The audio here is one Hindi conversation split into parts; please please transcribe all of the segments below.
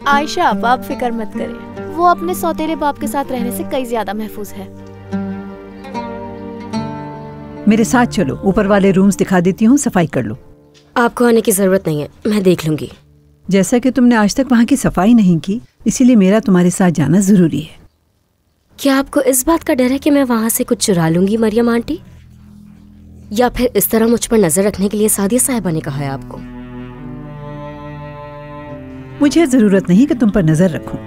आयशा आप फिक्र मत करें, वो अपने सौतेले बाप के साथ रहने से कई ज्यादा महफूज है। मेरे साथ चलो, ऊपर वाले रूम्स दिखा देती हूँ, सफाई कर लो। आपको आने की जरूरत नहीं है, मैं देख लूंगी। जैसा कि तुमने आज तक वहाँ की सफाई नहीं की, इसीलिए मेरा तुम्हारे साथ जाना जरूरी है। क्या आपको इस बात का डर है कि मैं वहाँ से कुछ चुरा लूंगी मरियम आंटी? या फिर इस तरह मुझ पर नजर रखने के लिए सादिया साहिबा ने कहा है आपको? मुझे जरूरत नहीं कि तुम पर नजर रखूं।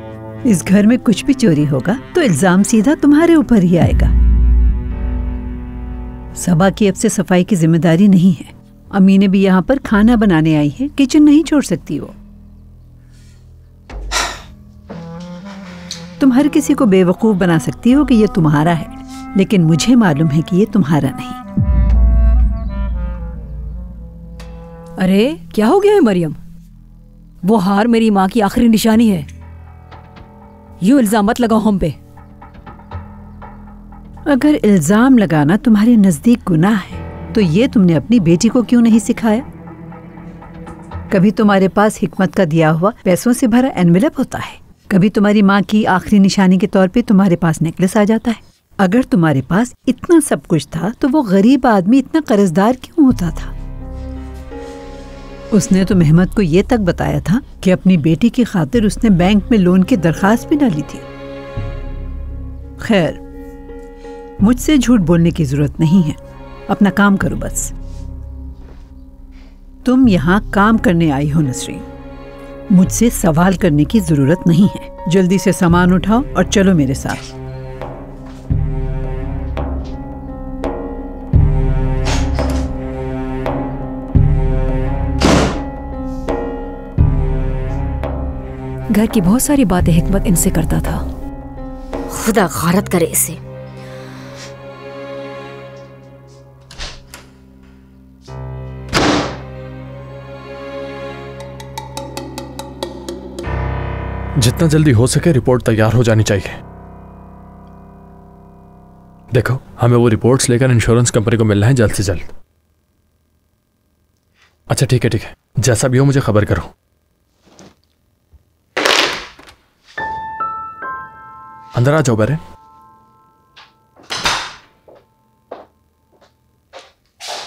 इस घर में कुछ भी चोरी होगा तो इल्जाम सीधा तुम्हारे ऊपर ही आएगा। सबा की अब से सफाई की जिम्मेदारी नहीं है। अम्मी ने भी यहाँ पर खाना बनाने आई है, किचन नहीं छोड़ सकती वो। तुम हर किसी को बेवकूफ बना सकती हो कि ये तुम्हारा है, लेकिन मुझे मालूम है कि ये तुम्हारा नहीं। अरे क्या हो गया है मरियम? वो हार मेरी माँ की आखिरी निशानी है। यूं इल्जाम मत लगाओ हम पे। अगर इल्जाम लगाना तुम्हारे नजदीक गुनाह है तो ये तुमने अपनी बेटी को क्यों नहीं सिखाया? कभी तुम्हारे पास हिकमत का दिया हुआ पैसों से भरा एनवेलप होता है, कभी तुम्हारी माँ की आखिरी निशानी के तौर पे तुम्हारे पास नेकलेस आ जाता है। अगर तुम्हारे पास इतना सब कुछ था तो वो गरीब आदमी इतना कर्जदार क्यों होता था? उसने तो मेहमत को ये तक बताया था कि अपनी बेटी की खातिर उसने बैंक में लोन की दरखास्त भी डाली थी। खैर, मुझसे झूठ बोलने की जरूरत नहीं है, अपना काम करो बस। तुम यहाँ काम करने आई हो नसरीन, मुझसे सवाल करने की जरूरत नहीं है। जल्दी से सामान उठाओ और चलो मेरे साथ। घर की बहुत सारी बातें हिकमत इनसे करता था। खुदा गारत करे इसे। जितना जल्दी हो सके रिपोर्ट तैयार हो जानी चाहिए। देखो, हमें वो रिपोर्ट्स लेकर इंश्योरेंस कंपनी को मिलना है जल्द से जल्द। अच्छा ठीक है, जैसा भी हो मुझे खबर करो। अंदर आ जाओ बेरे।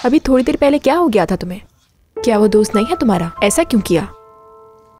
अभी थोड़ी देर पहले क्या हो गया था तुम्हें? क्या वो दोस्त नहीं है तुम्हारा? ऐसा क्यों किया?